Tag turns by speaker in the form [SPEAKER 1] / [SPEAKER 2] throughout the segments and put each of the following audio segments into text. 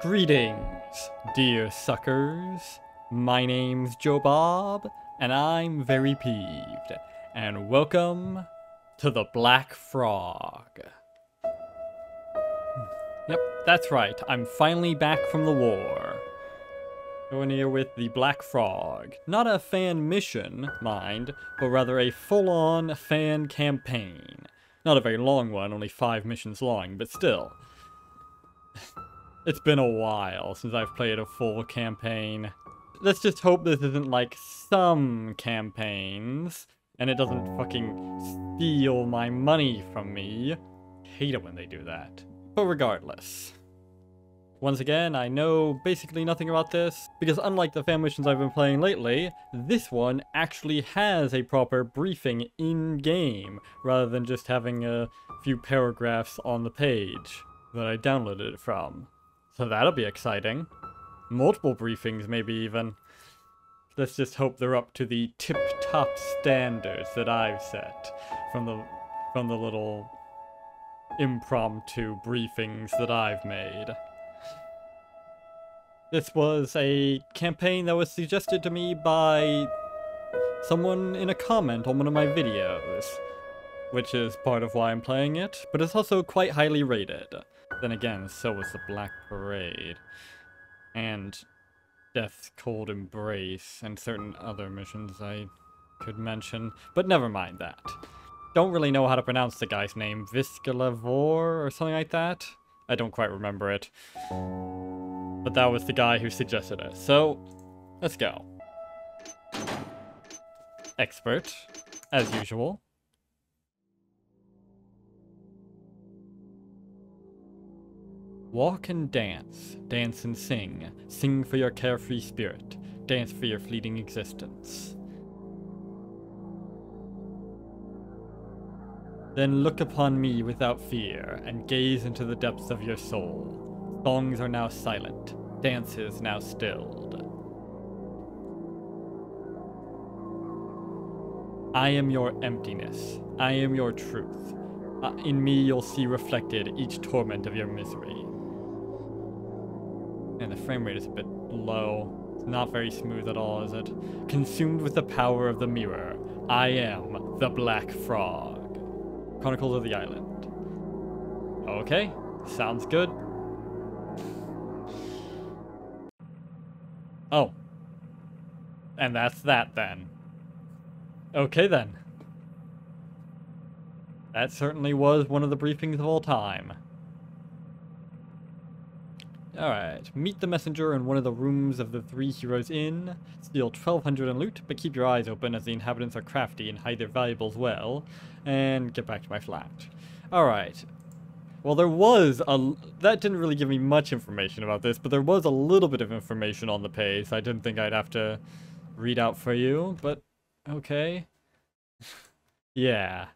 [SPEAKER 1] Greetings, dear suckers. My name's Joe Bob, and I'm very peeved. And welcome to the Black Frog. Yep, that's right. I'm finally back from the war. Going here with the Black Frog. Not a fan mission, mind, but rather a full-on fan campaign. Not a very long one, only 5 missions long, but still. It's been a while since I've played a full campaign. Let's just hope this isn't like some campaigns, and it doesn't fucking steal my money from me. Hate it when they do that. But regardless. Once again, I know basically nothing about this, because unlike the fan missions I've been playing lately, this one actually has a proper briefing in-game, rather than just having a few paragraphs on the page that I downloaded it from. So that'll be exciting. Multiple briefings, maybe even. Let's just hope they're up to the tip-top standards that I've set from the little impromptu briefings that I've made. This was a campaign that was suggested to me by someone in a comment on one of my videos, which is part of why I'm playing it, but it's also quite highly rated. Then again, so was the Black Parade, and Death's Cold Embrace, and certain other missions I could mention, but never mind that. Don't really know how to pronounce the guy's name, Viscalavor or something like that? I don't quite remember it. But that was the guy who suggested it, so let's go. Expert, as usual. Walk and dance, dance and sing, sing for your carefree spirit, dance for your fleeting existence. Then look upon me without fear, and gaze into the depths of your soul. Songs are now silent, dances now stilled. I am your emptiness, I am your truth. In me you'll see reflected each torment of your misery. And the frame rate is a bit low. It's not very smooth at all, is it? Consumed with the power of the mirror, I am the Black Frog. Chronicles of the Island. Okay, sounds good. Oh. And that's that then. Okay then. That certainly was one of the briefings of all time. Alright, meet the messenger in one of the rooms of the 3 Heroes Inn. Steal 1,200 in loot, but keep your eyes open as the inhabitants are crafty and hide their valuables well. And get back to my flat. Alright. Well, there was a... That didn't really give me much information about this, but there was a little bit of information on the page. I didn't think I'd have to read out for you, but okay. Yeah.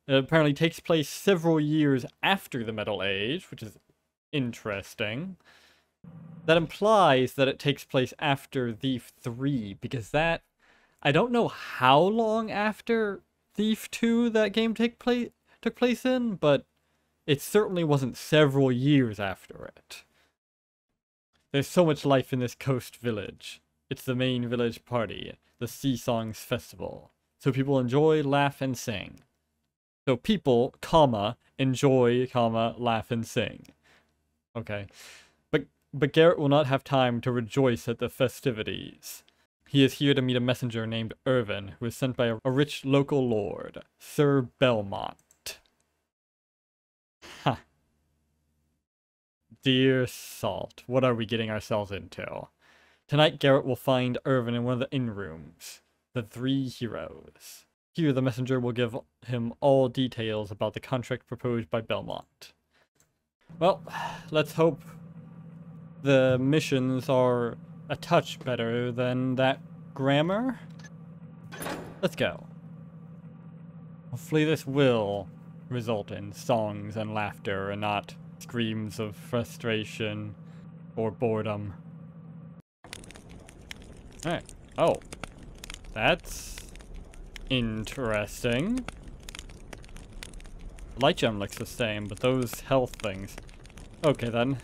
[SPEAKER 1] It apparently takes place several years after the Metal Age, which is interesting. That implies that it takes place after Thief 3, because that... I don't know how long after Thief 2 that game took place in, but it certainly wasn't several years after it. There's so much life in this coast village. It's the main village party, the Sea Songs Festival. So people enjoy, laugh, and sing. So people, comma, enjoy, comma, laugh, and sing. Okay. But Garrett will not have time to rejoice at the festivities. He is here to meet a messenger named Irvin, who is sent by a rich local lord, Sir Belmont. Ha. Dear Salt, what are we getting ourselves into? Tonight Garrett will find Irvin in one of the inn rooms, the 3 Heroes. Here the messenger will give him all details about the contract proposed by Belmont. Well, let's hope the missions are a touch better than that grammar. Let's go. Hopefully this will result in songs and laughter and not screams of frustration or boredom. Alright. Oh. That's interesting. Light gem looks the same, but those health things. Okay then.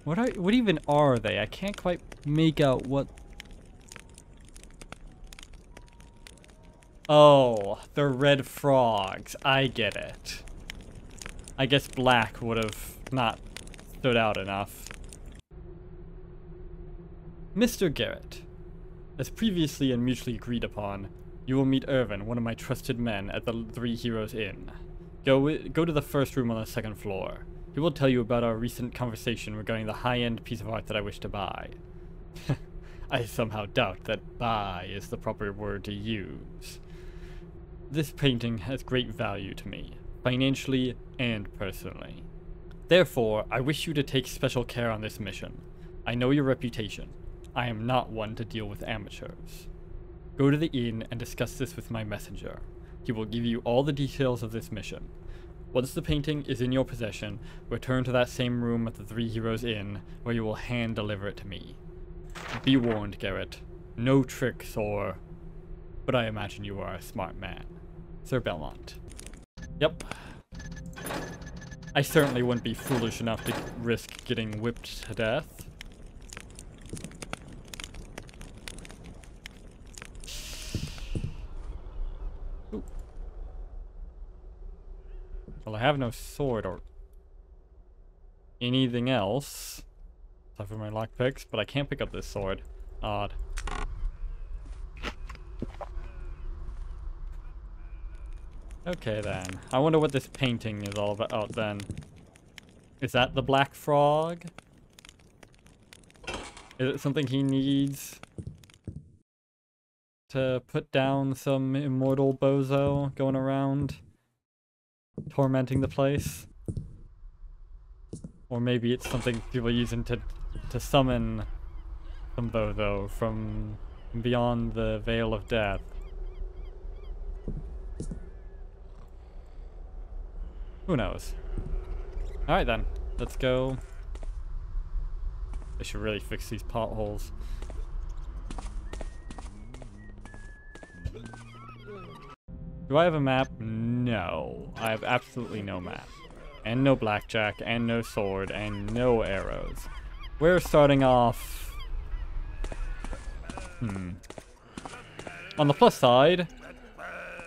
[SPEAKER 1] What even are they? I can't quite make out what... Oh, they're red frogs. I get it. I guess black would have not stood out enough. Mr. Garrett, as previously and mutually agreed upon, you will meet Irvin, one of my trusted men, at the Three Heroes Inn. Go to the first room on the second floor. He will tell you about our recent conversation regarding the high-end piece of art that I wish to buy. I somehow doubt that buy is the proper word to use. This painting has great value to me, financially and personally. Therefore, I wish you to take special care on this mission. I know your reputation. I am not one to deal with amateurs. Go to the inn and discuss this with my messenger. He will give you all the details of this mission. Once the painting is in your possession, return to that same room at the Three Heroes Inn, where you will hand-deliver it to me. Be warned, Garrett. No tricks or... But I imagine you are a smart man. Sir Belmont. Yep. I certainly wouldn't be foolish enough to risk getting whipped to death. Ooh. Well, I have no sword or anything else aside from my lockpicks, but I can't pick up this sword. Odd. Okay then. I wonder what this painting is all about then. Is that the Black Frog? Is it something he needs to put down some immortal bozo going around tormenting the place? Or maybe it's something people are using to summon some bozo from beyond the Veil of Death. Who knows? Alright then, let's go. I should really fix these potholes. Do I have a map? No. I have absolutely no map. And no blackjack, and no sword, and no arrows. We're starting off... On the plus side,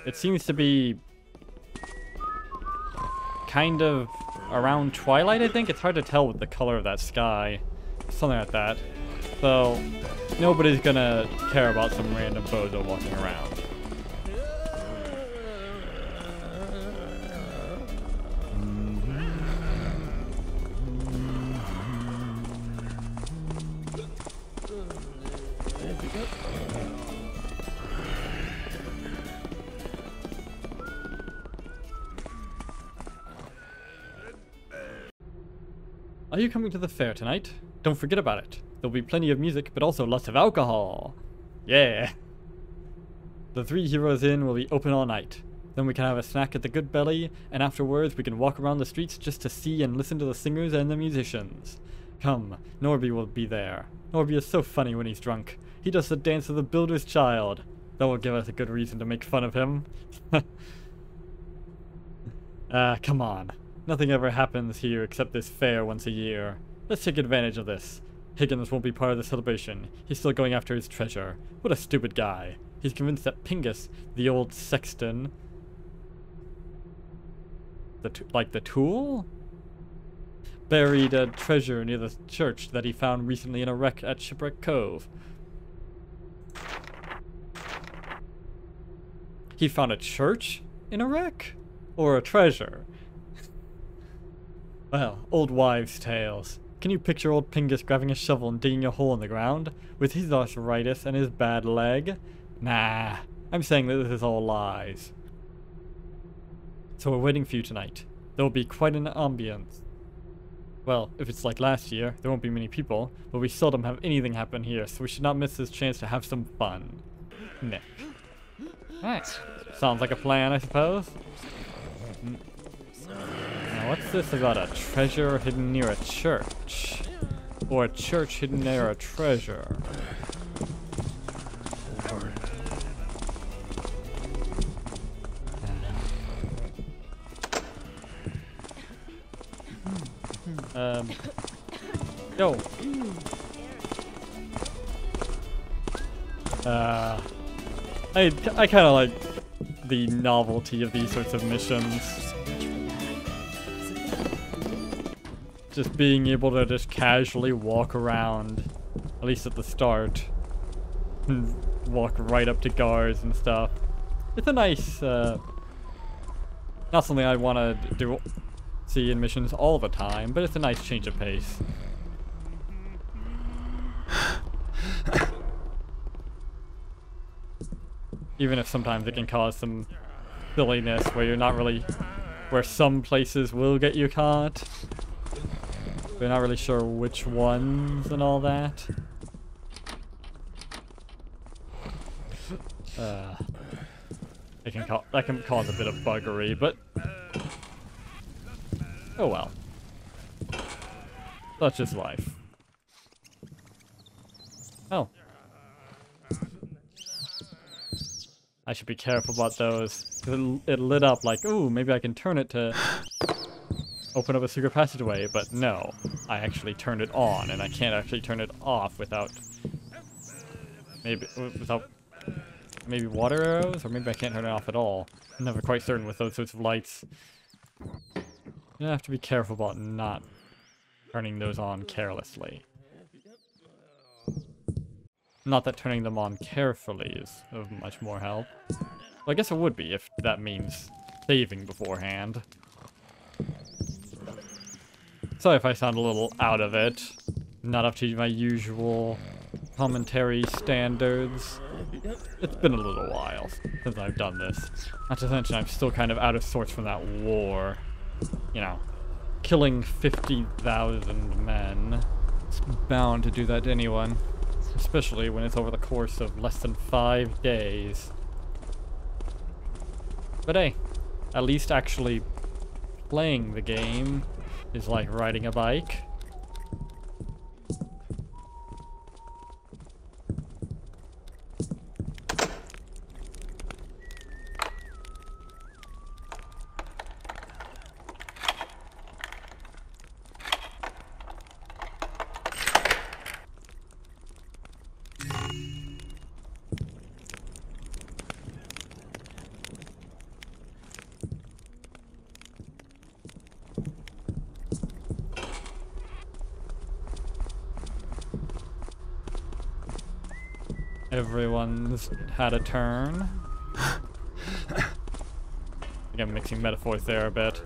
[SPEAKER 1] it seems to be kind of around twilight, I think. It's hard to tell with the color of that sky. Something like that. So, nobody's gonna care about some random bozo walking around. Are you coming to the fair tonight? Don't forget about it. There'll be plenty of music, but also lots of alcohol. Yeah. The Three Heroes Inn will be open all night. Then we can have a snack at the Good Belly, and afterwards we can walk around the streets just to see and listen to the singers and the musicians. Come, Norby will be there. Norby is so funny when he's drunk. He does the dance of the builder's child. That will give us a good reason to make fun of him. Come on. Nothing ever happens here except this fair once a year. Let's take advantage of this. Higgins won't be part of the celebration. He's still going after his treasure. What a stupid guy. He's convinced that Pingus, the old sexton... like the tool? Buried a treasure near the church that he found recently in a wreck at Shipwreck Cove. He found a church in a wreck? Or a treasure? Well, old wives' tales. Can you picture old Pingus grabbing a shovel and digging a hole in the ground? With his arthritis and his bad leg? Nah, I'm saying that this is all lies. So we're waiting for you tonight. There will be quite an ambience. Well, if it's like last year, there won't be many people, but we seldom have anything happen here, so we should not miss this chance to have some fun. Nick. Alright. Sounds like a plan, I suppose. Now, what's this about a treasure hidden near a church? Or a church hidden near a treasure? Go. I kind of like the novelty of these sorts of missions. Just being able to just casually walk around, at least at the start, and walk right up to guards and stuff. It's a nice, not something I want to see in missions all the time, but it's a nice change of pace. Even if sometimes it can cause some silliness where you're not really, where some places will get you caught. We're not really sure which ones and all that. That can cause a bit of buggery, but oh well. That's just life. Oh. I should be careful about those. It lit up like, ooh, maybe I can turn it to open up a secret passageway, but no. I actually turned it on, and I can't actually turn it off without maybe water arrows, or maybe I can't turn it off at all. I'm never quite certain with those sorts of lights. You have to be careful about not turning those on carelessly. Not that turning them on carefully is of much more help. Well, I guess it would be if that means saving beforehand. Sorry if I sound a little out of it. Not up to my usual commentary standards. It's been a little while since I've done this. Not to mention I'm still kind of out of sorts from that war. You know, killing 50,000 men. It's bound to do that to anyone. Especially when it's over the course of less than 5 days. But hey, at least actually playing the game is like riding a bike. Everyone's had a turn. I think I'm mixing metaphors there a bit.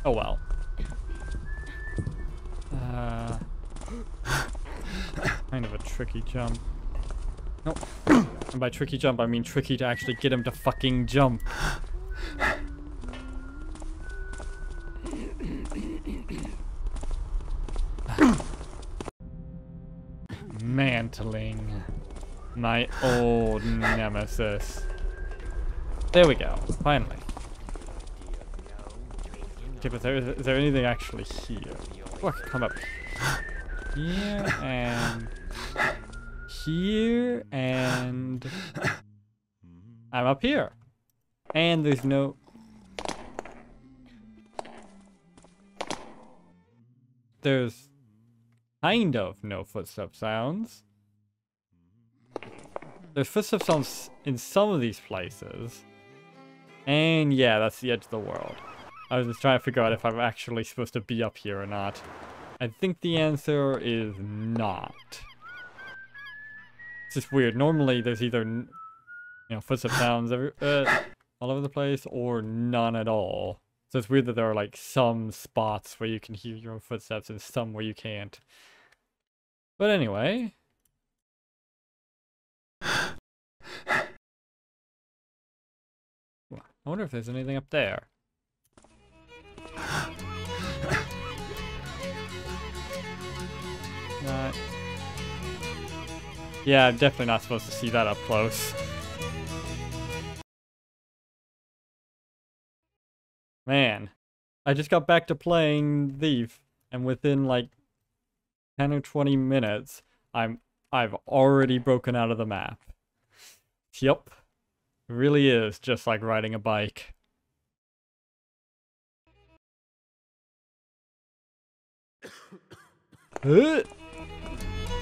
[SPEAKER 1] Oh well. Kind of a tricky jump. Nope. And by tricky jump, I mean tricky to actually get him to fucking jump. Mantling. My old nemesis. There we go. Finally. Okay, but is there anything actually here? Oh, I can come up here and here and I'm up here. And there's no... There's kind of no footstep sounds. There's footstep sounds in some of these places. And yeah, that's the edge of the world. I was just trying to figure out if I'm actually supposed to be up here or not. I think the answer is not. It's just weird. Normally there's either, you know, footstep sounds all over the place or none at all. So it's weird that there are like some spots where you can hear your own footsteps and some where you can't. But anyway. I wonder if there's anything up there. Yeah, I'm definitely not supposed to see that up close. Man, I just got back to playing Thief, and within like 10 or 20 minutes, I've already broken out of the map. Yup. It really is just like riding a bike. Damn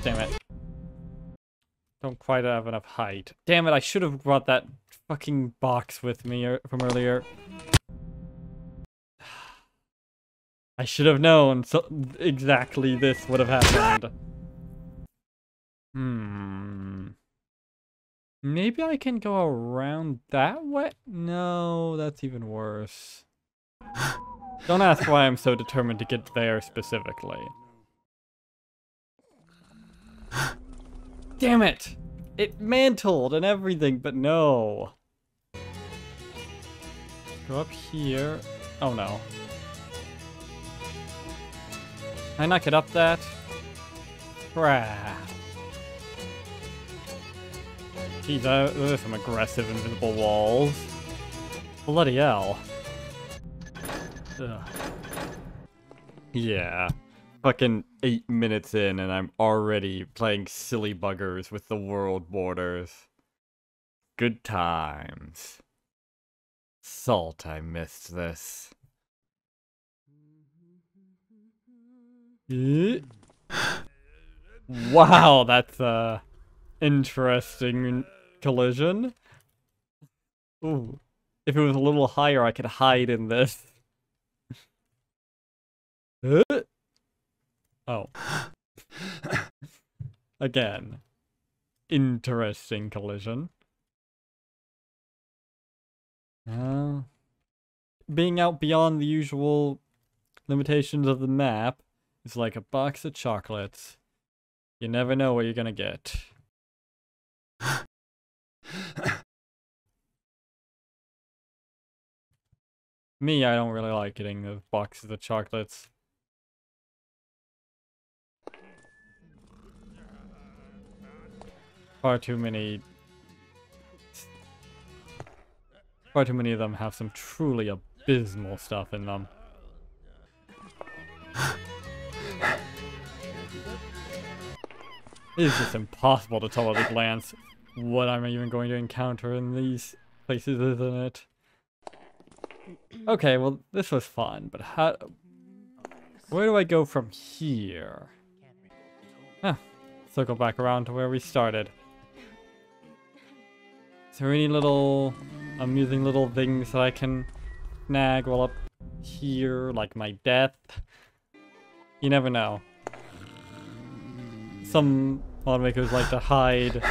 [SPEAKER 1] it. Don't quite have enough height. Damn it, I should have brought that fucking box with me from earlier. I should have known so exactly this would have happened. Maybe I can go around that way? No, that's even worse. Don't ask why I'm so determined to get there specifically. Damn it! It mantled and everything, but no. Go up here. Oh no. Can I not get up that? Crap. Geez, those are some aggressive invisible walls. Bloody hell. Ugh. Yeah. Fucking 8 minutes in and I'm already playing silly buggers with the world borders. Good times. Salt, I missed this. Wow, that's a interesting collision. Ooh. If it was a little higher, I could hide in this. Oh. Again. Interesting collision. Being out beyond the usual limitations of the map is like a box of chocolates. You never know what you're gonna get. Me, I don't really like getting those boxes of chocolates. Far too many of them have some truly abysmal stuff in them. It is just impossible to tell at a glance what I'm even going to encounter in these places, isn't it? Okay, well, this was fun, but where do I go from here? Circle back around to where we started. Is there any little amusing little things that I can snag while up here, like my death? You never know. Some mod makers like to hide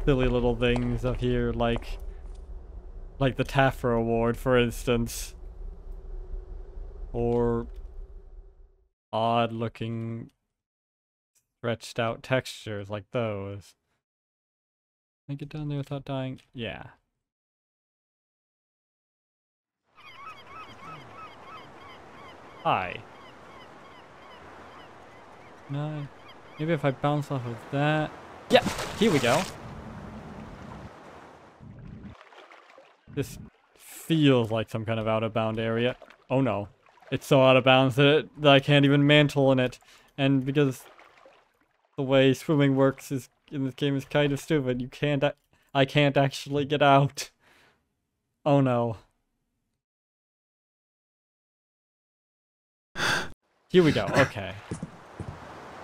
[SPEAKER 1] silly little things up here, like the Taffer Award, for instance. Or odd-looking, stretched-out textures like those. Can I get down there without dying? Yeah. Hi. No. Maybe if I bounce off of that. Yeah, here we go. This feels like some kind of out-of-bound area. Oh no. It's so out of bounds that I can't even mantle in it. And because the way swimming works is in this game is kind of stupid, I can't actually get out. Oh no. Here we go, okay.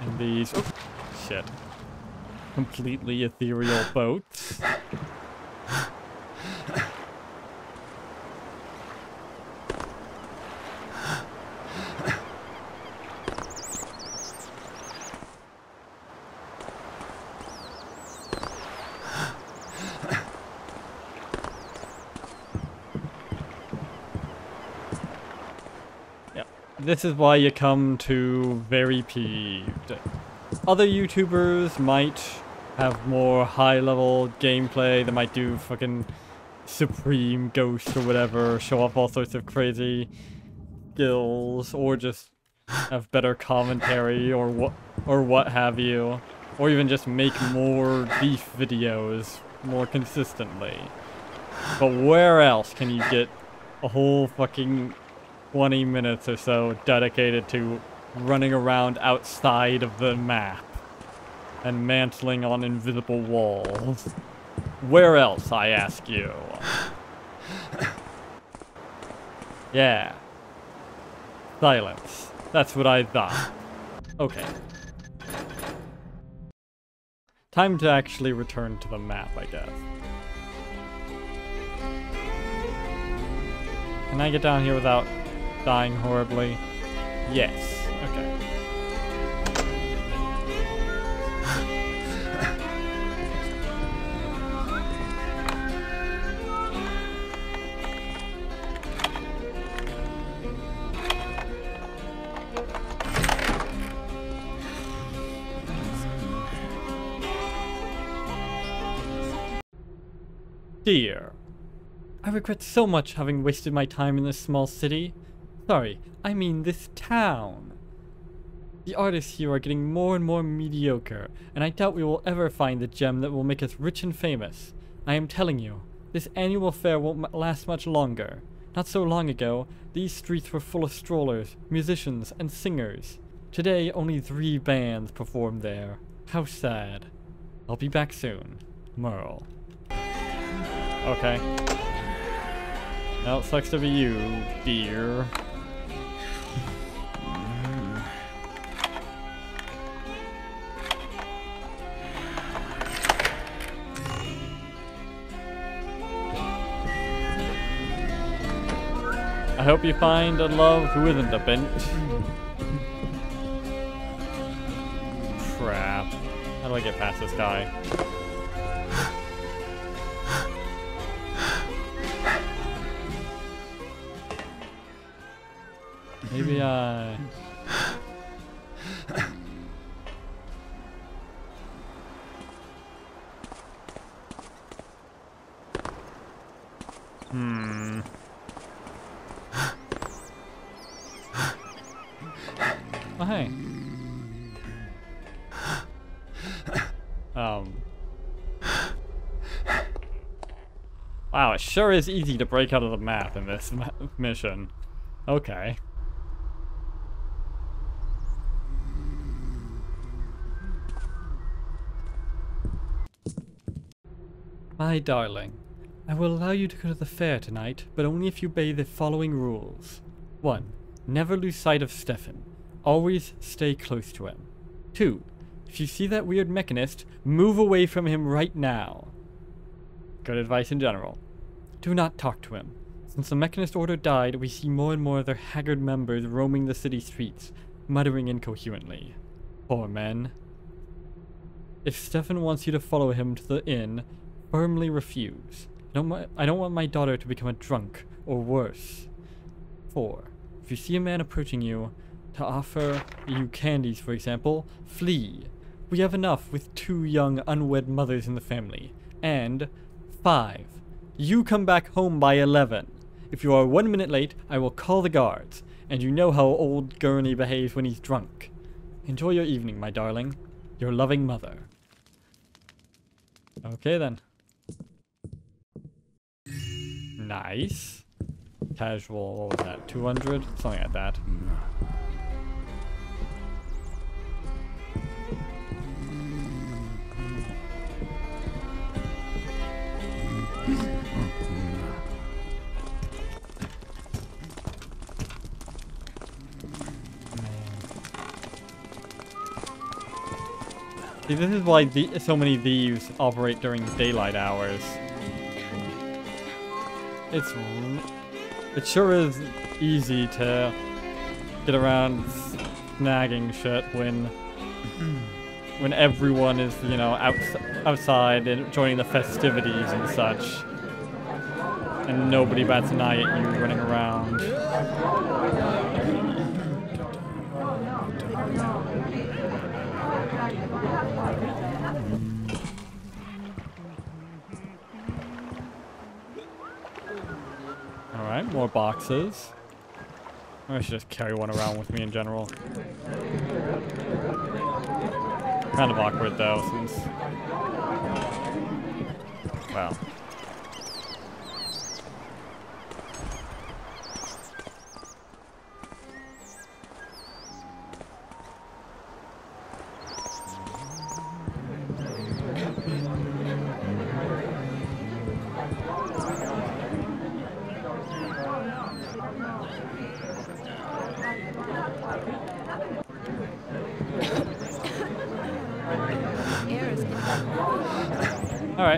[SPEAKER 1] And these, oh, shit. Completely ethereal boats. This is why you come to Very Peeved. Other YouTubers might have more high-level gameplay. They might do fucking Supreme Ghost or whatever, show off all sorts of crazy skills, or just have better commentary or what have you, or even just make more beef videos more consistently. But where else can you get a whole fucking 20 minutes or so dedicated to running around outside of the map and mantling on invisible walls? Where else, I ask you? General. Yeah. Silence. That's what I thought. Okay. Time to actually return to the map, I guess. Can I get down here without dying horribly? Yes. Okay. Dear, I regret so much having wasted my time in this small city. Sorry, I mean this town. The artists here are getting more and more mediocre, and I doubt we will ever find the gem that will make us rich and famous. I am telling you, this annual fair won't last much longer. Not so long ago, these streets were full of strollers, musicians, and singers. Today, only 3 bands perform there. How sad. I'll be back soon. Merle. Okay. Well, it sucks to be you, dear. I hope you find a love who isn't a bench. Crap. How do I get past this guy? Maybe Oh, hey. Wow, it sure is easy to break out of the map in this mission. Okay. My darling, I will allow you to go to the fair tonight, but only if you obey the following rules. 1. Never lose sight of Stefan. Always stay close to him. 2. If you see that weird mechanist, move away from him right now. Good advice in general. Do not talk to him. Since the mechanist order died, we see more and more of their haggard members roaming the city streets, muttering incoherently. Poor men. If Stefan wants you to follow him to the inn, firmly refuse. I don't want my daughter to become a drunk, or worse. 4. If you see a man approaching you to offer you candies, for example, flee. We have enough with 2 young unwed mothers in the family. And 5. You come back home by 11. If you are 1 minute late, I will call the guards, and you know how old Gurney behaves when he's drunk. Enjoy your evening, my darling. Your loving mother. Okay then. Nice. Casual, what was that, 200? Something like that. See, this is why so many thieves operate during daylight hours. It sure is easy to get around snagging shit when everyone is, you know, outside and joining the festivities and such, and nobody bats an eye at you running around. Alright, more boxes. I should just carry one around with me in general. Kind of awkward though, since... Well.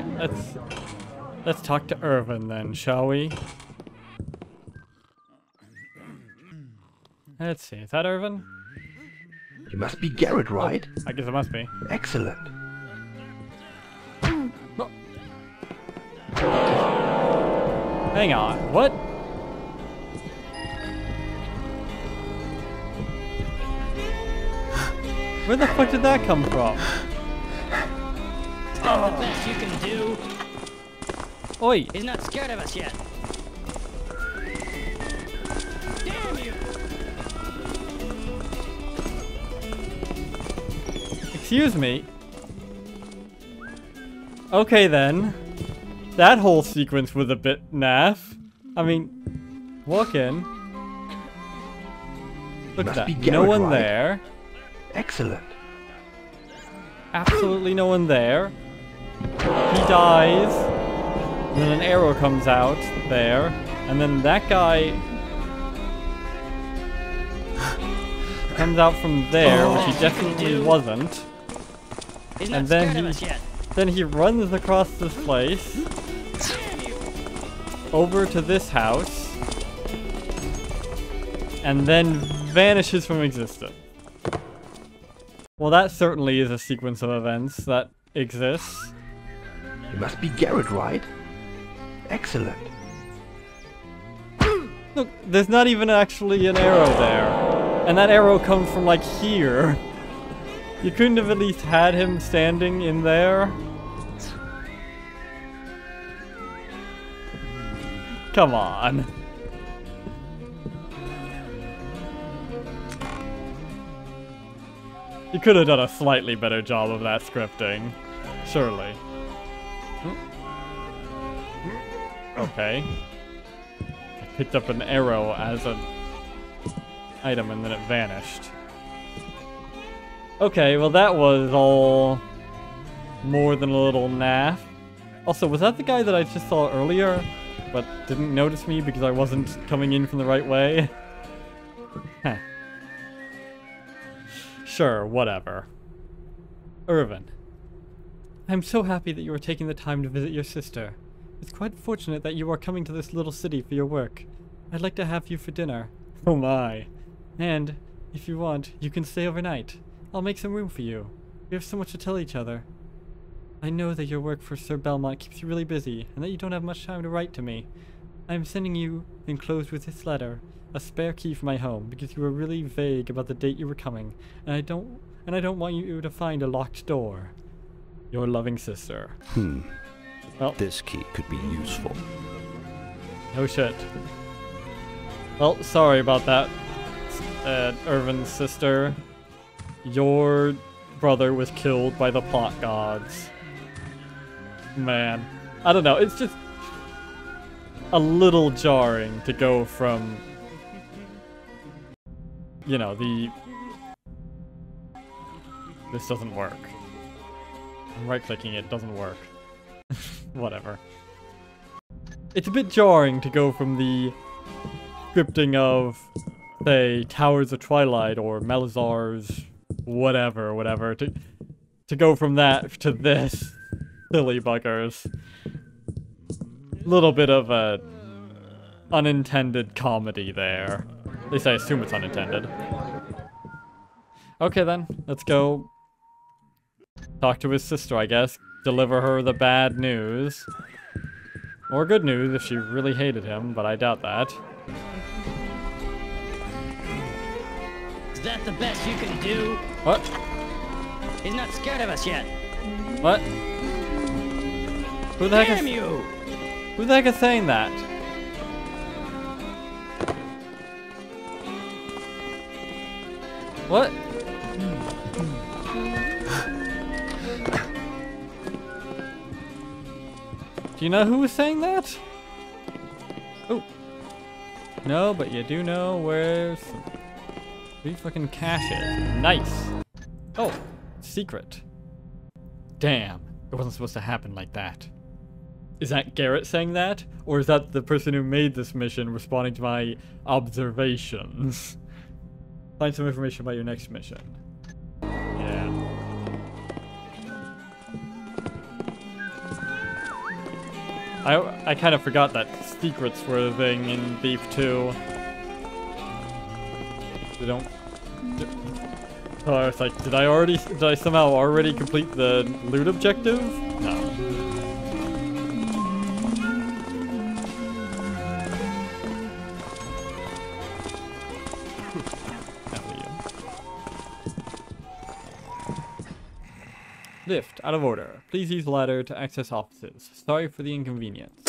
[SPEAKER 1] Alright, let's talk to Irvin then, shall we? Let's see, is that Irvin?
[SPEAKER 2] You must be Garrett, right?
[SPEAKER 1] I guess it must be.
[SPEAKER 2] Excellent.
[SPEAKER 1] Hang on, what? Where the fuck did that come from?
[SPEAKER 3] Is that the best you can do?
[SPEAKER 1] Oi!
[SPEAKER 3] He's not scared of us yet. Damn you!
[SPEAKER 1] Excuse me? Okay then. That whole sequence was a bit naff. I mean, walk in. Look at
[SPEAKER 2] must be
[SPEAKER 1] that.
[SPEAKER 2] Garrett,
[SPEAKER 1] No one
[SPEAKER 2] right?
[SPEAKER 1] there.
[SPEAKER 2] Excellent.
[SPEAKER 1] Absolutely no one there. He dies. And then an arrow comes out there. And then that guy comes out from there, which he definitely wasn't.
[SPEAKER 3] He's
[SPEAKER 1] And
[SPEAKER 3] not
[SPEAKER 1] then
[SPEAKER 3] scared of us yet.
[SPEAKER 1] Then he runs across this place,
[SPEAKER 3] Damn you!
[SPEAKER 1] over to this house, and then vanishes from existence. Well, that certainly is a sequence of events that exists.
[SPEAKER 2] You must be Garrett, right? Excellent.
[SPEAKER 1] Look, there's not even actually an arrow there. And that arrow comes from, like, here. You couldn't have at least had him standing in there? Come on. You could have done a slightly better job of that scripting. Surely. Okay. I picked up an arrow as an item and then it vanished. Okay, well that was all more than a little naff. Also, was that the guy that I just saw earlier, but didn't notice me because I wasn't coming in from the right way? Huh. Sure, whatever. Irvin. I'm so happy that you are taking the time to visit your sister. It's quite fortunate that you are coming to this little city for your work. I'd like to have you for dinner. Oh my. And, if you want, you can stay overnight. I'll make some room for you. We have so much to tell each other. I know that your work for Sir Belmont keeps you really busy, and that you don't have much time to write to me. I am sending you, enclosed with this letter, a spare key for my home, because you were really vague about the date you were coming, and I don't want you to find a locked door. Your loving sister. Well,
[SPEAKER 4] This key could be useful.
[SPEAKER 1] no shit. Well, sorry about that, Irvin's sister. Your brother was killed by the plot gods. Man, I don't know, it's just a little jarring to go from, you know, this doesn't work. I'm right-clicking it, doesn't work. Whatever. It's a bit jarring to go from the scripting of, say, Towers of Twilight or Melazar's whatever, to go from that to this. Silly buggers. Little bit of a unintended comedy there. At least I assume it's unintended. Okay then, let's go talk to his sister, I guess. Deliver her the bad news. Or good news if she really hated him, but I doubt that.
[SPEAKER 3] Is that the best you can do?
[SPEAKER 1] What?
[SPEAKER 3] He's not scared of us yet.
[SPEAKER 1] What? Who the heck
[SPEAKER 3] Damn
[SPEAKER 1] is...
[SPEAKER 3] you!
[SPEAKER 1] Who the heck is saying that? What? Do you know who was saying that? Oh. No, but you do know where fucking cash is. Nice. Oh, secret. Damn, it wasn't supposed to happen like that. Is that Garrett saying that? Or is that the person who made this mission responding to my observations? Find some information about your next mission. Yeah. I kind of forgot that secrets were a thing in Thief 2. They don't... So I was like, did I somehow already complete the loot objective? No. Lift, out of order. Please use ladder to access offices. Sorry for the inconvenience.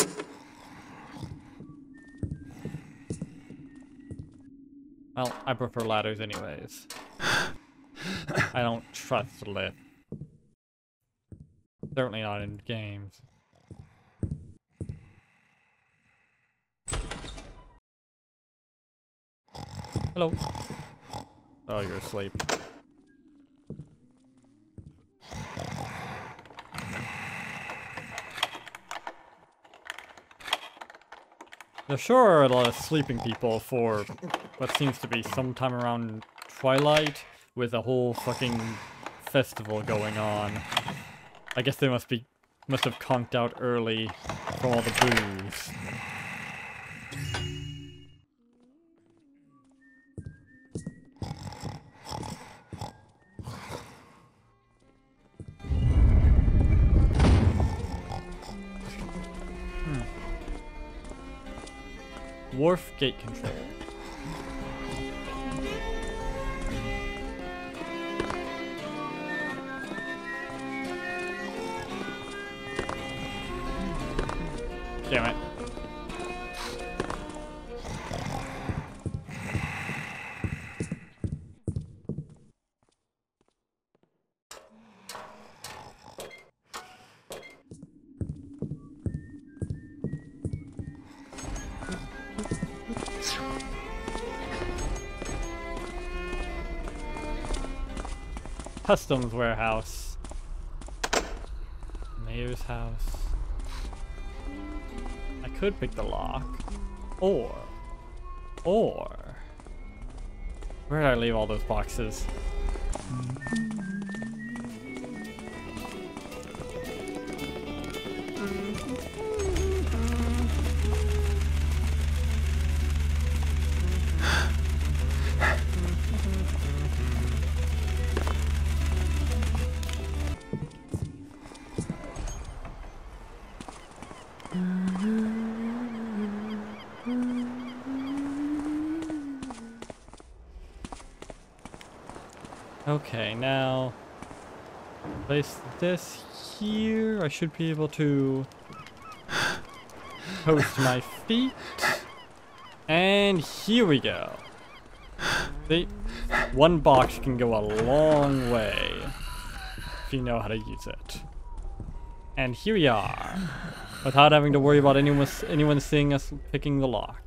[SPEAKER 1] Well, I prefer ladders anyways. I don't trust lift. Certainly not in games. Hello. Oh, you're asleep. There sure are a lot of sleeping people for what seems to be sometime around twilight with a whole fucking festival going on. I guess they must have conked out early from all the booze. Wharf gate control. Damn it. Customs warehouse. Mayor's house. I could pick the lock. Or where did I leave all those boxes? Okay, now place this here. I should be able to post my feet. And here we go. See, one box can go a long way if you know how to use it. And here we are, without having to worry about anyone seeing us picking the lock.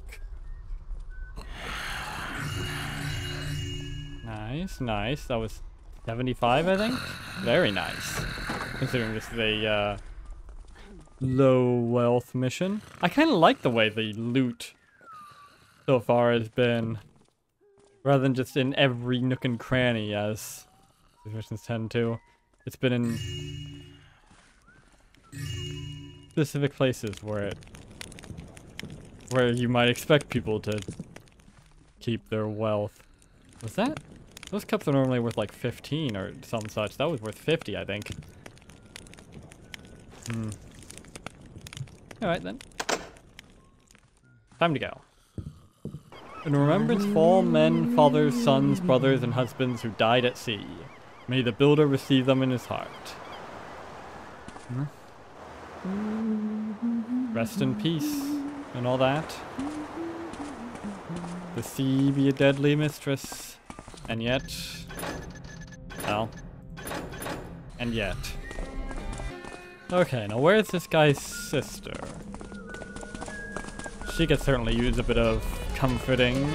[SPEAKER 1] Nice, nice. That was 75, I think. Very nice, considering this is a low wealth mission. I kind of like the way the loot so far has been, rather than just in every nook and cranny as these missions tend to. It's been in specific places where you might expect people to keep their wealth. Was that? Those cups are normally worth like 15 or some such. That was worth 50, I think. Alright then. Time to go. In remembrance of all men, fathers, sons, brothers, and husbands who died at sea, may the builder receive them in his heart. Rest in peace and all that. The sea be a deadly mistress. And yet, well, and yet. Okay, now where's this guy's sister? She could certainly use a bit of comforting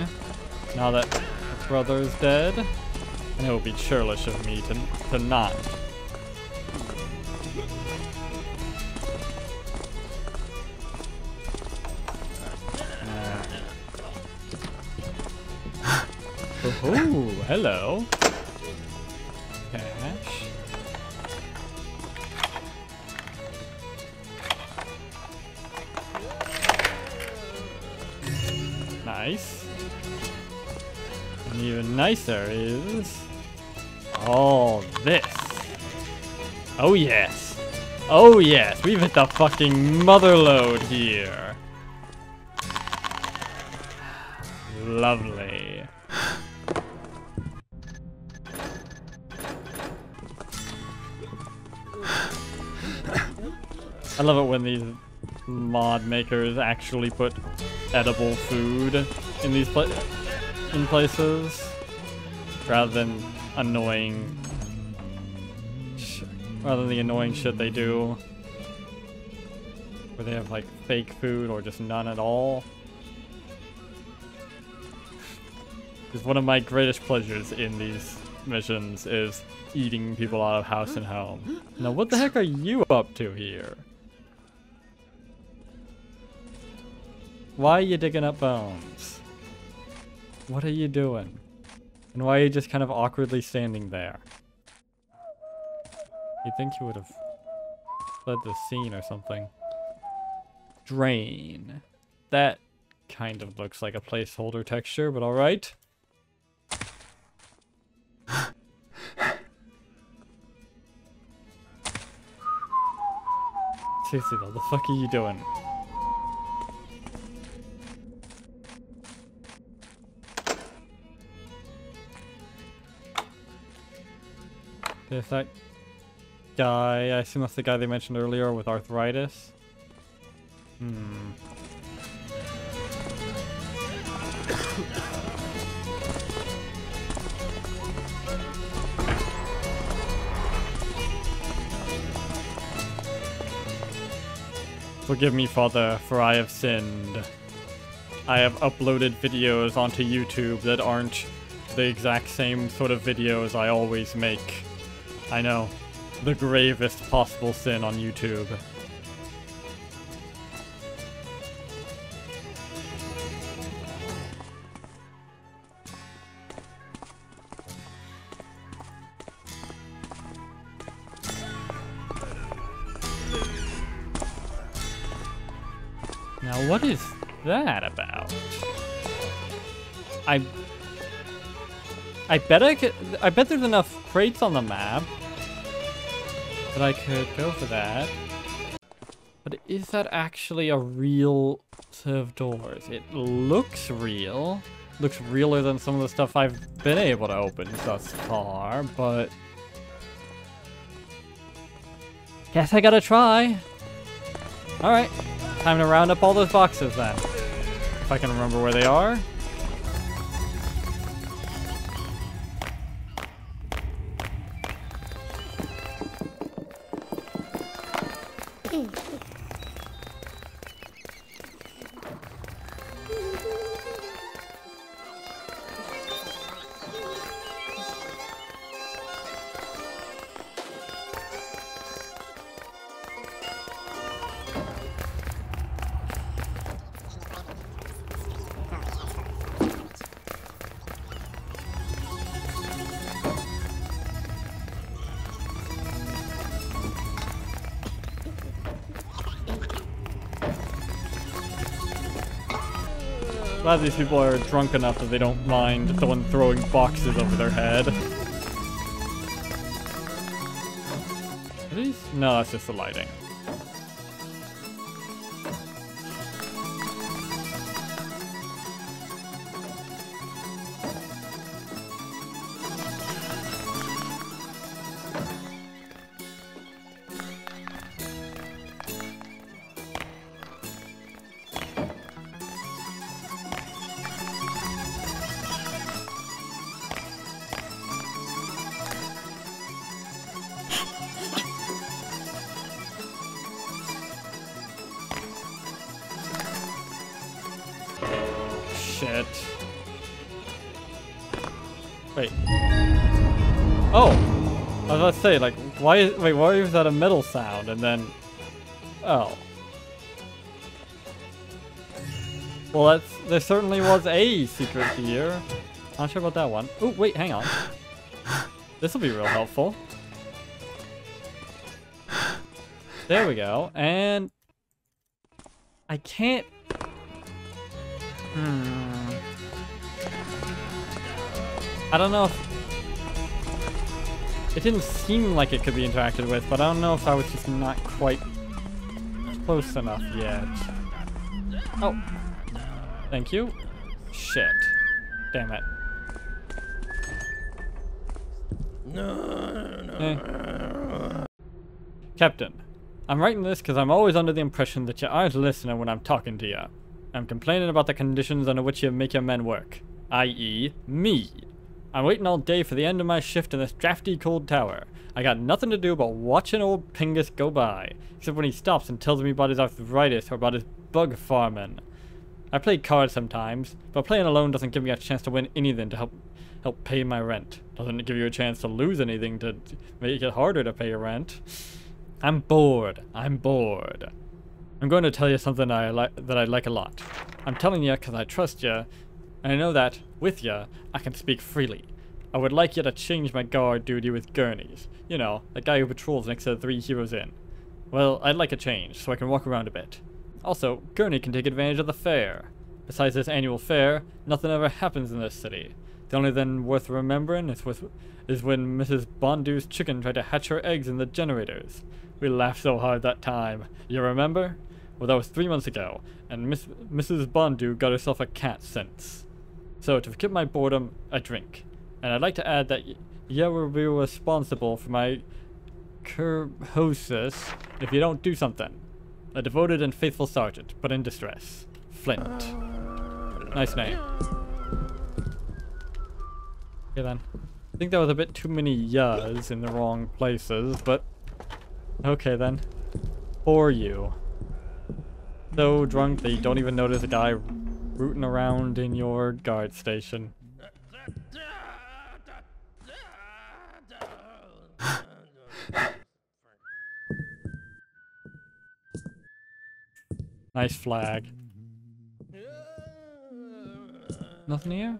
[SPEAKER 1] now that her brother is dead. And it would be churlish of me to not. Oh, hello. Cash. nice. And even nicer is all this. Oh yes. Oh yes, we've hit the fucking mother load here. Lovely. I love it when these mod makers actually put edible food in these places rather than annoying rather than the annoying shit they do where they have like fake food or just none at all. Because one of my greatest pleasures in these missions is eating people out of house and home. Now what the heck are you up to here? Why are you digging up bones? What are you doing? And why are you just kind of awkwardly standing there? You'd think you would have fled the scene or something. Drain. That kind of looks like a placeholder texture, but alright. Seriously though, the fuck are you doing? There's that guy, I assume that's the guy they mentioned earlier with arthritis. Forgive me, Father, for I have sinned. I have uploaded videos onto YouTube that aren't the exact same sort of videos I always make. I know, the gravest possible sin on YouTube. Now what is that about? I bet there's enough crates on the map that I could go for that. But is that actually a real set of doors? It looks real. Looks realer than some of the stuff I've been able to open thus far, but guess I gotta try. Alright, time to round up all those boxes then. If I can remember where they are. Glad these people are drunk enough that they don't mind someone throwing boxes over their head. Are these? No, that's just the lighting. Shit. Wait. Oh! I was about to say, like, why is that a metal sound and then... Oh. Well, there certainly was a secret here. Not sure about that one. Oh, wait, hang on. This will be real helpful. There we go, and... I can't... I don't know if... It didn't seem like it could be interacted with, but I don't know if I was just not quite close enough yet. Oh. Thank you. Shit. Damn it. Captain, I'm writing this because I'm always under the impression that you aren't listening when I'm talking to you. I'm complaining about the conditions under which you make your men work, i.e. me. I'm waiting all day for the end of my shift in this drafty cold tower. I got nothing to do but watching old Pingus go by, except when he stops and tells me about his arthritis or about his bug farming. I play cards sometimes, but playing alone doesn't give me a chance to win anything to help pay my rent. Doesn't give you a chance to lose anything to make it harder to pay your rent. I'm bored. I'm bored. I'm going to tell you something that I like a lot. I'm telling you because I trust you, and I know that, with you, I can speak freely. I would like you to change my guard duty with Gurneys. You know, the guy who patrols next to the 3 Heroes Inn. Well, I'd like a change, so I can walk around a bit. Also, Gurney can take advantage of the fair. Besides this annual fair, nothing ever happens in this city. The only thing worth remembering is when Mrs. Bondu's chicken tried to hatch her eggs in the generators. We laughed so hard that time. You remember? Well, that was 3 months ago, and Mrs. Bondu got herself a cat since. So, to forget my boredom, I drink. And I'd like to add that you will be responsible for my curhosis if you don't do something. A devoted and faithful sergeant, but in distress. Flint. Nice name. Okay then. I think that was a bit too many yas in the wrong places, but... Okay then. For you. So drunk that you don't even notice a guy rooting around in your guard station. Nice flag. Nothing here?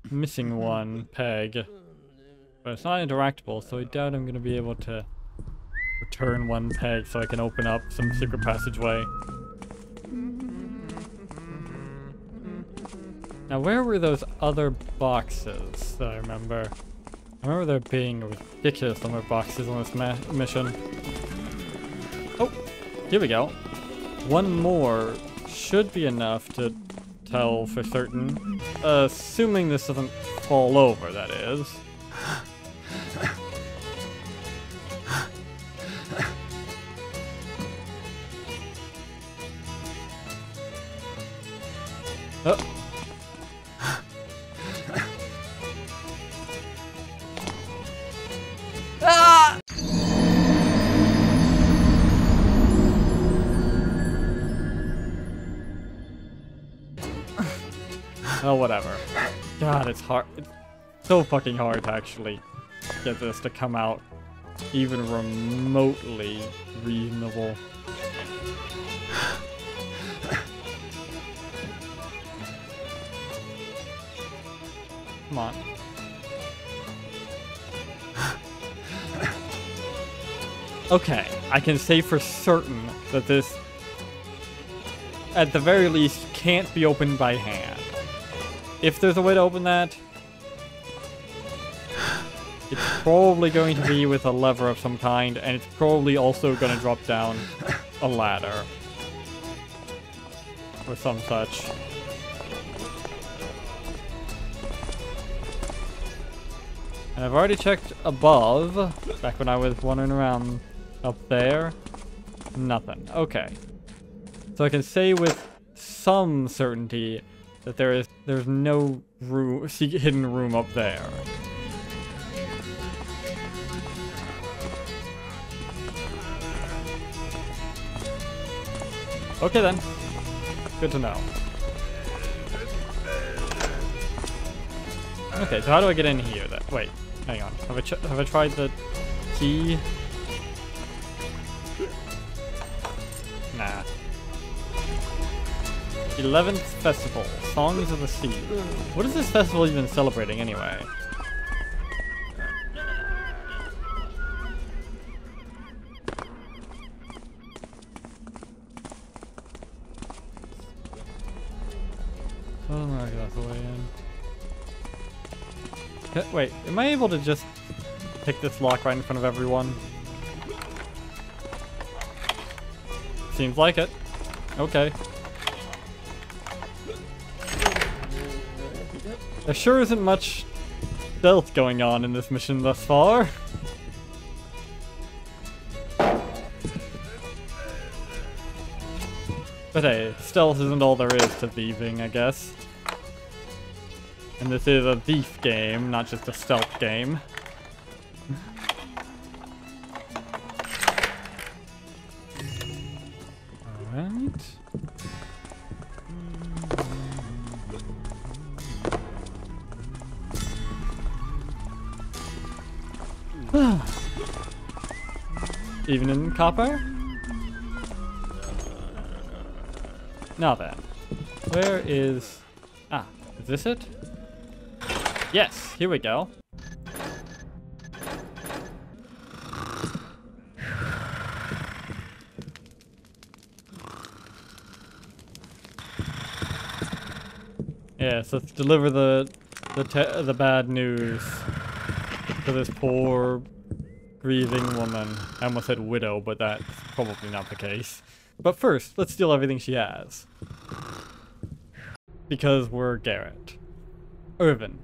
[SPEAKER 1] Missing one peg. But it's not interactable, so I doubt I'm gonna be able to return one peg so I can open up some secret passageway. Now, where were those other boxes that I remember? I remember there being a ridiculous number of boxes on this mission. Oh, here we go. One more should be enough to tell for certain. Assuming this doesn't fall over, that is. Oh. Ah! Oh, whatever. God, it's hard. It's so fucking hard to actually get this to come out even remotely reasonable. Come on. Okay, I can say for certain that this, at the very least, can't be opened by hand. If there's a way to open that, it's probably going to be with a lever of some kind, and it's probably also going to drop down a ladder. Or some such. And I've already checked above, back when I was wandering around up there. Nothing. Okay. So I can say with some certainty that there's no room, hidden room up there. Okay then. Good to know. Okay, so how do I get in here then? Wait, hang on. Have I tried the key? Nah. 11th Festival, Songs of the Sea. What is this festival even celebrating anyway? Okay, that's the way in. Wait, am I able to just pick this lock right in front of everyone? Seems like it. Okay. There sure isn't much stealth going on in this mission thus far. But hey, stealth isn't all there is to thieving, I guess. And this is a thief game, not just a stealth game. Alright. Evening, Copper? Now then, where is... Ah, is this it? Yes, here we go. Yes, let's deliver the bad news to this poor grieving woman. I almost said widow, but that's probably not the case. But first, let's steal everything she has. Because we're Garrett. Irvin,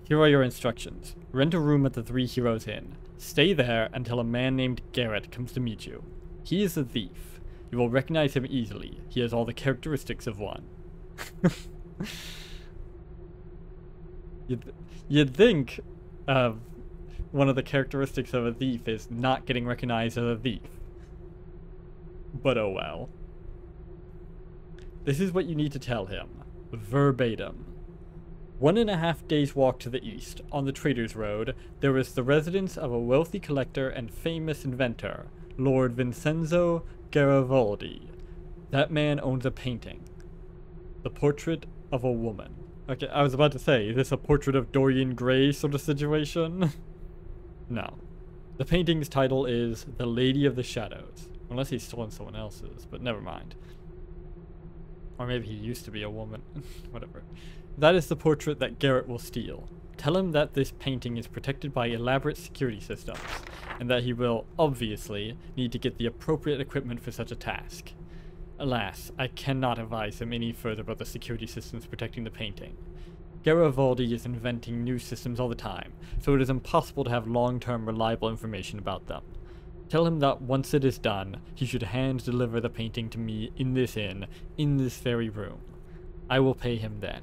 [SPEAKER 1] here are your instructions. Rent a room at the Three Heroes Inn. Stay there until a man named Garrett comes to meet you. He is a thief. You will recognize him easily. He has all the characteristics of one. You'd think one of the characteristics of a thief is not getting recognized as a thief. But oh well. This is what you need to tell him. Verbatim. 1.5 days' walk to the east, on the Traders Road, there is the residence of a wealthy collector and famous inventor, Lord Vincenzo Garibaldi. That man owns a painting. The portrait of a woman. Okay, I was about to say, is this a portrait of Dorian Gray sort of situation? No. The painting's title is The Lady of the Shadows. Unless he's stolen someone else's, but never mind. Or maybe he used to be a woman. Whatever. That is the portrait that Garrett will steal. Tell him that this painting is protected by elaborate security systems, and that he will, obviously, need to get the appropriate equipment for such a task. Alas, I cannot advise him any further about the security systems protecting the painting. Garibaldi is inventing new systems all the time, so it is impossible to have long-term reliable information about them. Tell him that once it is done, he should hand-deliver the painting to me in this inn, in this very room. I will pay him then.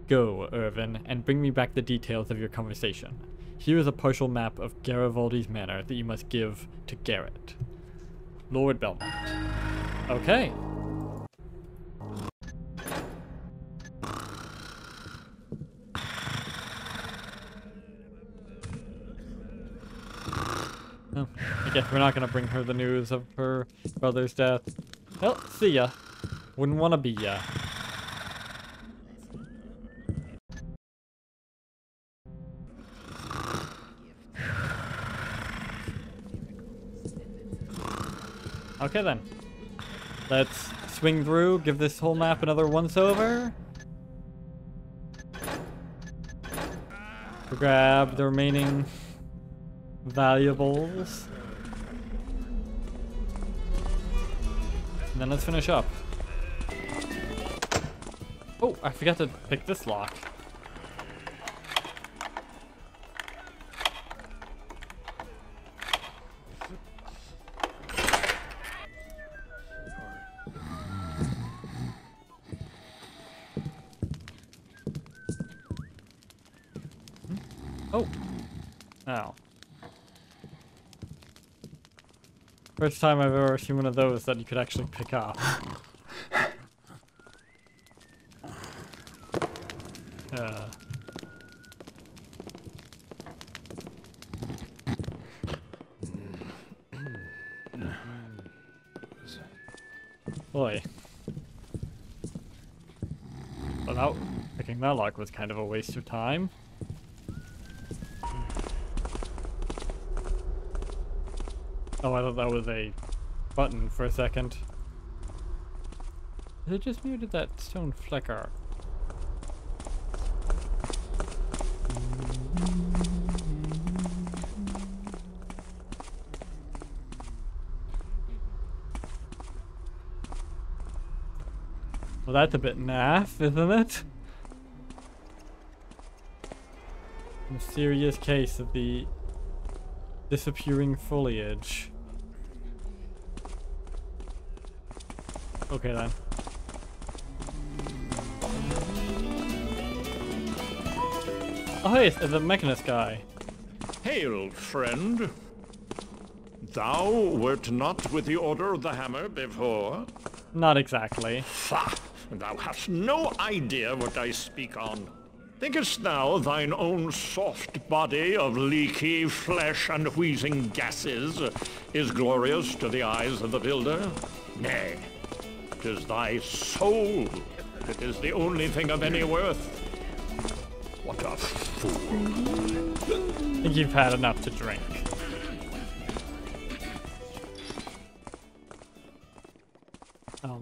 [SPEAKER 1] Go, Irvin, and bring me back the details of your conversation. Here is a partial map of Garibaldi's manor that you must give to Garrett. Lord Belmont. Okay. Oh, I guess we're not gonna bring her the news of her brother's death. Well, see ya. Wouldn't wanna be ya. Okay then. Let's swing through, give this whole map another once-over. Grab the remaining valuables. And then let's finish up. Oh, I forgot to pick this lock. Oh. Ow. First time I've ever seen one of those that you could actually pick up. Boy. Well, picking that lock was kind of a waste of time. Oh, I thought that was a button for a second. Is it just me or did that stone flicker? that's a bit naff, isn't it? Mysterious case of the disappearing foliage. Okay then. Oh hey, it's the Mechanist guy.
[SPEAKER 4] Hail, friend. Thou wert not with the Order of the Hammer before?
[SPEAKER 1] Not exactly.
[SPEAKER 4] Fa! Thou hast no idea what I speak on. Thinkest thou thine own soft body of leaky flesh and wheezing gases is glorious to the eyes of the builder? Nay, 'tis thy soul that is the only thing of any worth. What a fool.
[SPEAKER 1] I think you've had enough to drink.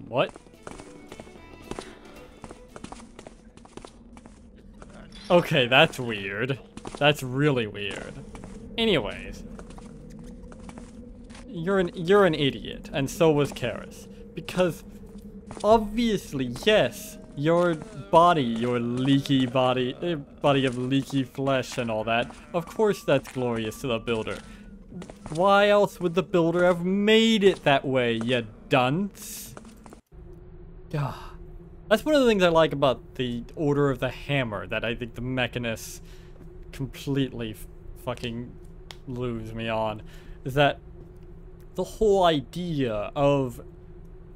[SPEAKER 1] What? Okay, that's weird. That's really weird. Anyways. You're an idiot, and so was Karis. Because obviously, yes, your body, your leaky body, body of leaky flesh and all that, of course that's glorious to the builder. Why else would the builder have made it that way, you dunce? God. That's one of the things I like about the Order of the Hammer, that I think the Mechanists completely fucking lose me on, is that the whole idea of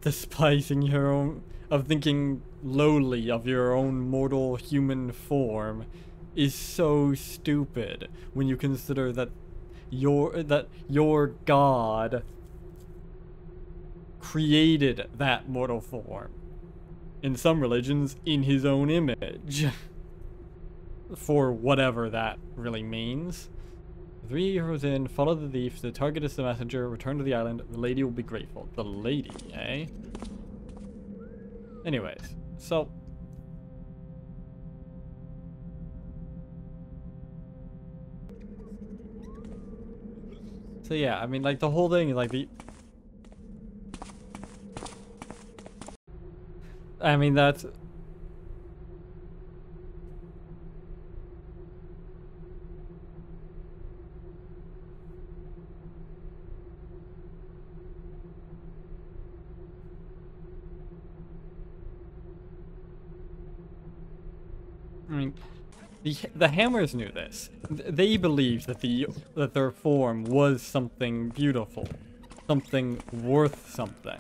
[SPEAKER 1] despising your own, of thinking lowly of your own mortal human form is so stupid when you consider that your God created that mortal form. In some religions, in his own image. For whatever that really means. 3 heroes in, follow the thief, the target is the messenger, return to the island, the lady will be grateful. The lady, eh? Anyways, so... So yeah, I mean, like, the whole thing, like, I mean, that's... I mean, the Hammers knew this. They believed that their form was something beautiful, something worth something.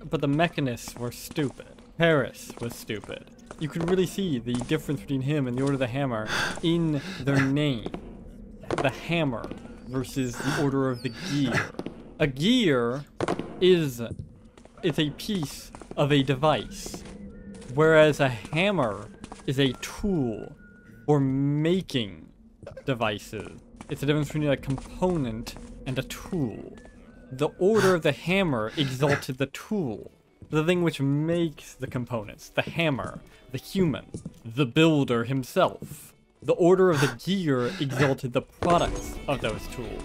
[SPEAKER 1] But the Mechanists were stupid. Paris was stupid. You could really see the difference between him and the Order of the Hammer in their name. The Hammer versus the Order of the Gear. A gear is a piece of a device, whereas a hammer is a tool for making devices. It's the difference between a component and a tool. The Order of the Hammer exalted the tool, the thing which makes the components, the hammer, the human, the builder himself. The Order of the Gear exalted the products of those tools,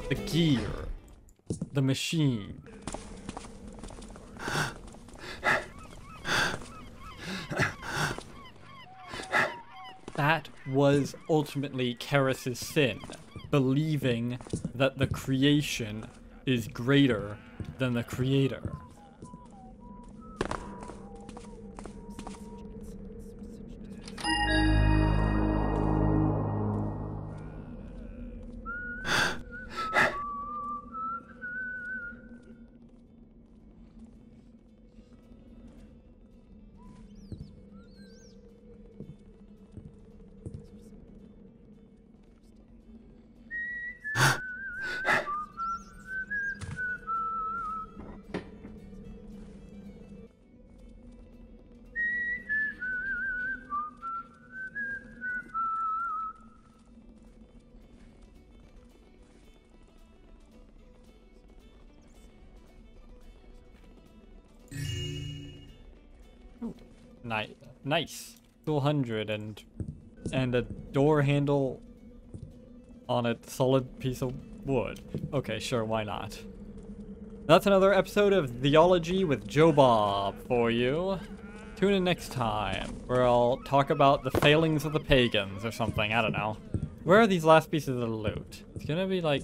[SPEAKER 1] the gear, the machine. That was ultimately Karis' sin, believing that the creation is greater than the creator. Nice. 200 and a door handle on a solid piece of wood. Okay, sure, why not? That's another episode of Theology with Joe Bob for you. Tune in next time, where I'll talk about the failings of the pagans or something. I don't know. Where are these last pieces of loot? It's gonna be like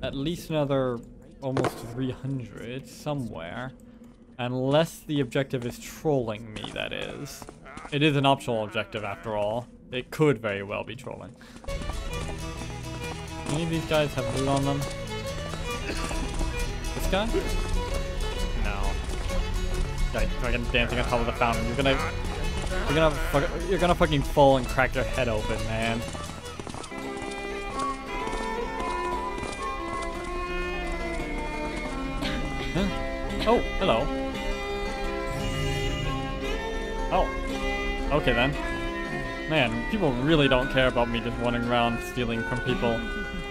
[SPEAKER 1] at least another almost 300 somewhere. Unless the objective is trolling me, that is. It is an optional objective after all. It could very well be trolling. Any of these guys have loot on them? This guy? No. Guy fucking dancing on top of the fountain. You're gonna fucking fall and crack your head open, man. Huh? Oh, hello. Oh. Okay then. Man, people really don't care about me just wandering around stealing from people.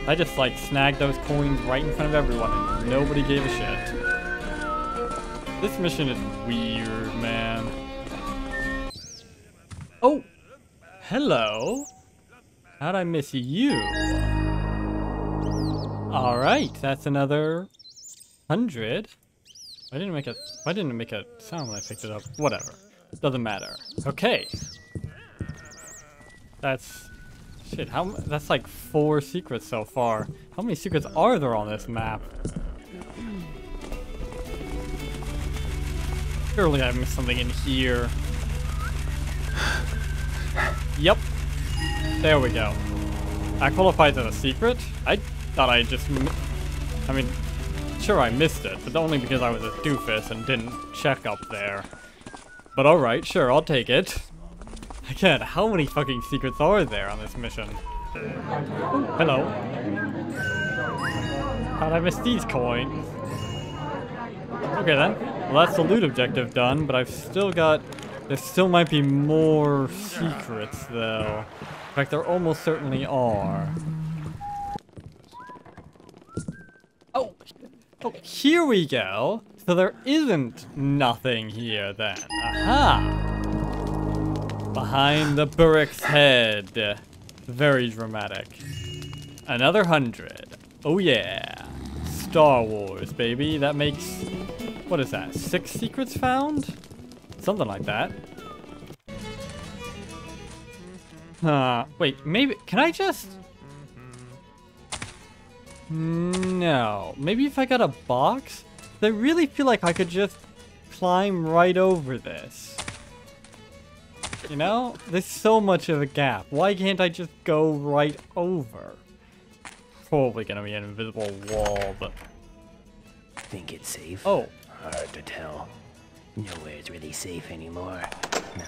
[SPEAKER 1] I just like snagged those coins right in front of everyone and nobody gave a shit. This mission is weird, man. Oh! Hello! How'd I miss you? Alright, that's another 100. Why didn't it make a sound when I picked it up? Whatever. Doesn't matter. Okay. That's... Shit, that's like 4 secrets so far. How many secrets are there on this map? Surely I missed something in here. Yep. There we go. That qualifies as a secret? I thought I just... I mean, sure I missed it, but only because I was a doofus and didn't check up there. But alright, sure, I'll take it. Again, how many fucking secrets are there on this mission? Hello. How'd I miss these coins? Okay then. Well, that's the loot objective done, but I've still got... There still might be more secrets, though. In fact, there almost certainly are. Oh! Oh, here we go! So there isn't nothing here, then. Aha! Behind the Burrick's head. Very dramatic. Another 100. Oh yeah. Star Wars, baby. That makes... What is that? 6 secrets found? Something like that. Wait, maybe... Can I just... No. Maybe if I got a box? I really feel like I could just climb right over this. You know? There's so much of a gap. Why can't I just go right over? Probably gonna be an invisible wall, but...
[SPEAKER 5] Think it's safe?
[SPEAKER 1] Oh.
[SPEAKER 5] Hard to tell. Nowhere's really safe anymore. No.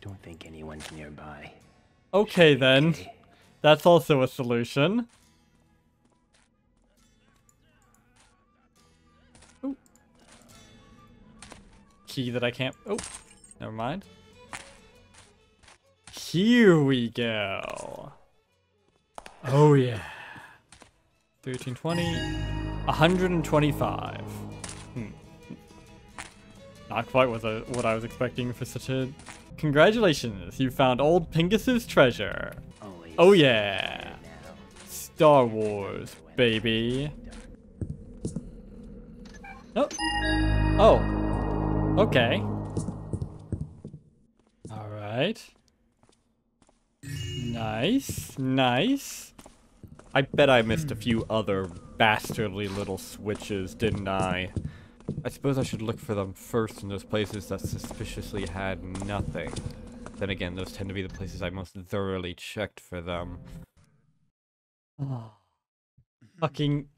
[SPEAKER 5] Don't think anyone's nearby.
[SPEAKER 1] Okay then.
[SPEAKER 5] Okay.
[SPEAKER 1] That's also a solution. Ooh. Key that I can't... Oh. Never mind. Here we go. Oh yeah. 1320. 125. Not quite what I was expecting for such a... Congratulations, you found old Pingus's treasure.
[SPEAKER 5] Always
[SPEAKER 1] Oh yeah.
[SPEAKER 5] now.
[SPEAKER 1] Star Wars, baby. Oh. Oh. Okay. Alright. Nice. Nice. I bet I missed a few other bastardly little switches, didn't I? I suppose I should look for them first in those places that suspiciously had nothing. Then again, those tend to be the places I most thoroughly checked for them. Oh. Fucking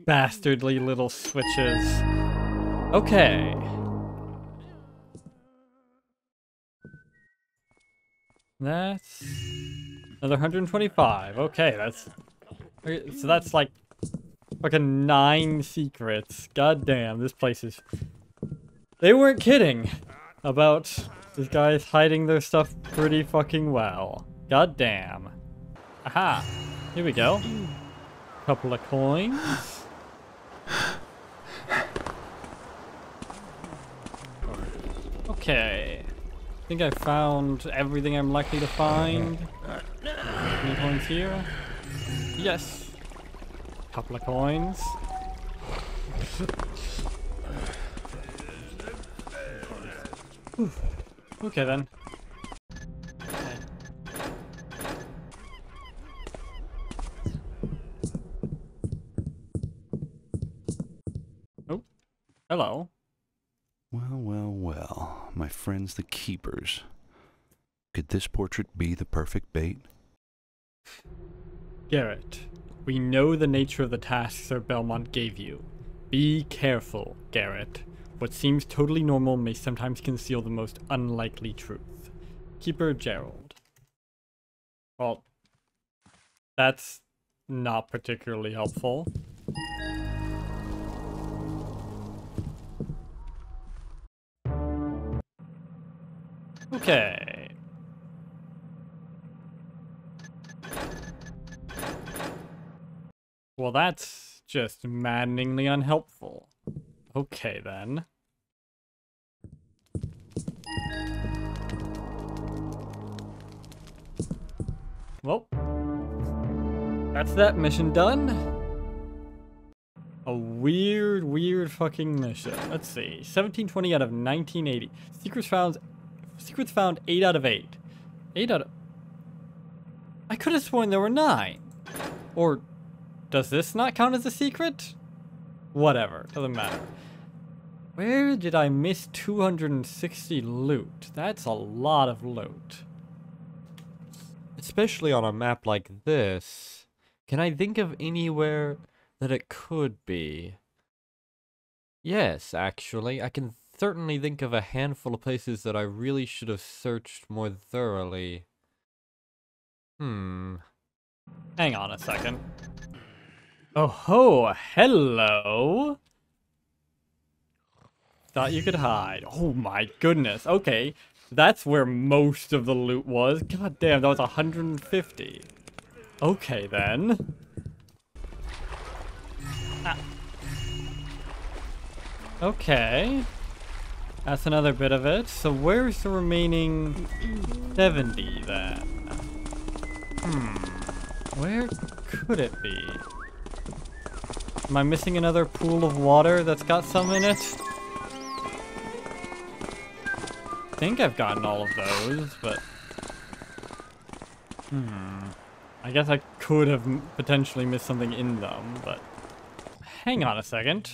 [SPEAKER 1] bastardly little switches. Okay. That's another 125. Okay, so that's like fucking 9 secrets. God damn, this place is... They weren't kidding about these guys hiding their stuff pretty fucking well. God damn. Aha. Here we go. Couple of coins. Okay. I think I found everything I'm likely to find. Any coins here? Yes. Couple of coins. Okay then. Oh, hello.
[SPEAKER 6] Well, well, well, my friends the Keepers. Could this portrait be the perfect bait?
[SPEAKER 1] Garrett, we know the nature of the task Sir Belmont gave you. Be careful, Garrett. What seems totally normal may sometimes conceal the most unlikely truth. Keeper Gerald. Well, that's not particularly helpful. Okay. Well, that's just maddeningly unhelpful. Okay, then. Well, that's that mission done. A weird fucking mission. Let's see. 1720 out of 1980. Secrets found 8 out of 8. 8 out of... I could have sworn there were 9. Or... does this not count as a secret? Whatever, doesn't matter. Where did I miss 260 loot? That's a lot of loot.
[SPEAKER 7] Especially on a map like this. Can I think of anywhere that it could be? Yes, actually. I can certainly think of a handful of places that I really should have searched more thoroughly.
[SPEAKER 1] Hang on a second. Oh ho, hello. Thought you could hide. Oh my goodness. Okay, that's where most of the loot was. God damn, that was 150. Okay then. Ah. Okay. That's another bit of it. So where's the remaining 70 then? Where could it be? Am I missing another pool of water that's got some in it? I think I've gotten all of those, but... I guess I could have potentially missed something in them, but... Hang on a second.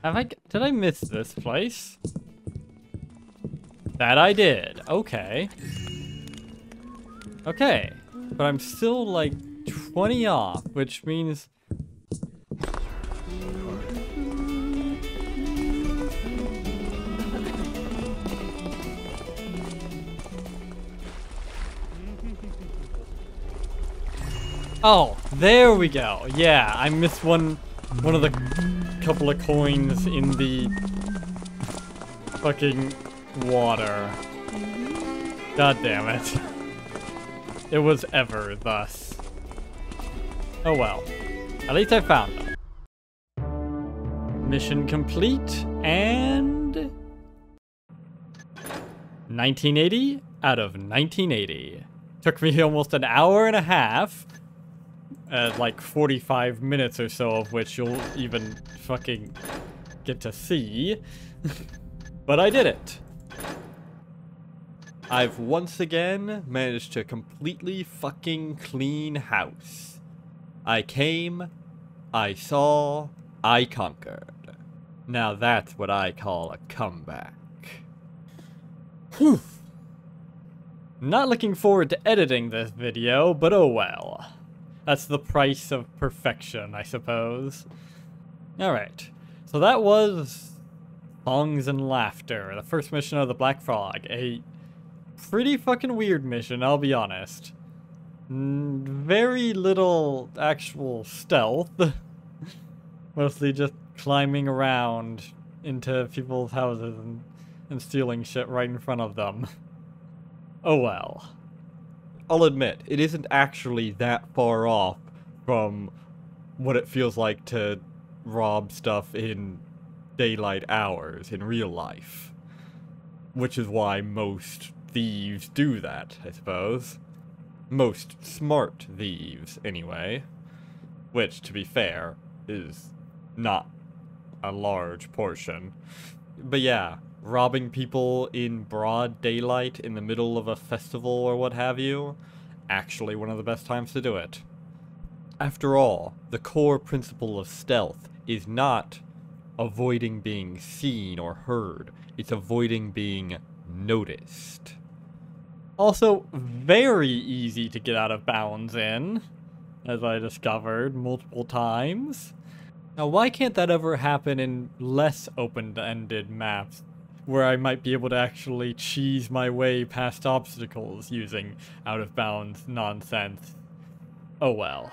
[SPEAKER 1] Did I miss this place? That I did. Okay. Okay. But I'm still like 20 off, which means... Oh, there we go. Yeah, I missed one of the couple of coins in the fucking water. God damn it. It was ever thus. Oh well. At least I found them. Mission complete, and... 1980 out of 1980. Took me almost an hour and a half. Like 45 minutes or so of which you'll even fucking get to see. But I did it.
[SPEAKER 7] I've once again managed to completely fucking clean house. I came, I saw, I conquered. Now that's what I call a comeback.
[SPEAKER 1] Whew. Not looking forward to editing this video, but oh well. That's the price of perfection, I suppose. Alright, so that was Songs and Laughter, the first mission of the Black Frog. A pretty fucking weird mission, I'll be honest. Very little actual stealth. Mostly just climbing around into people's houses and stealing shit right in front of them. Oh well.
[SPEAKER 7] I'll admit, it isn't actually that far off from what it feels like to rob stuff in daylight hours in real life. Which is why most thieves do that, I suppose. Most smart thieves, anyway. Which, to be fair, is not a large portion. But yeah, robbing people in broad daylight in the middle of a festival or what have you, actually one of the best times to do it. After all, the core principle of stealth is not avoiding being seen or heard, it's avoiding being noticed.
[SPEAKER 1] Also, very easy to get out of bounds in, as I discovered multiple times. Now, why can't that ever happen in less open-ended maps, where I might be able to actually cheese my way past obstacles using out-of-bounds nonsense? Oh well.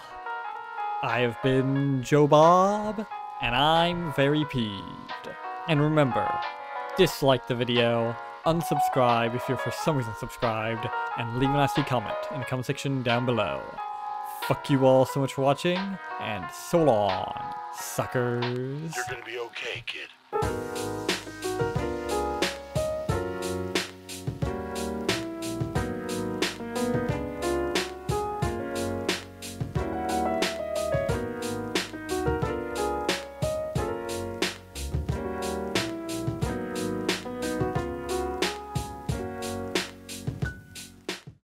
[SPEAKER 1] I have been Joe Bob, and I'm very peeved. And remember, dislike the video, unsubscribe if you're for some reason subscribed, and leave a nasty comment in the comment section down below. Fuck you all so much for watching, and so long, suckers.
[SPEAKER 6] You're gonna be okay, kid.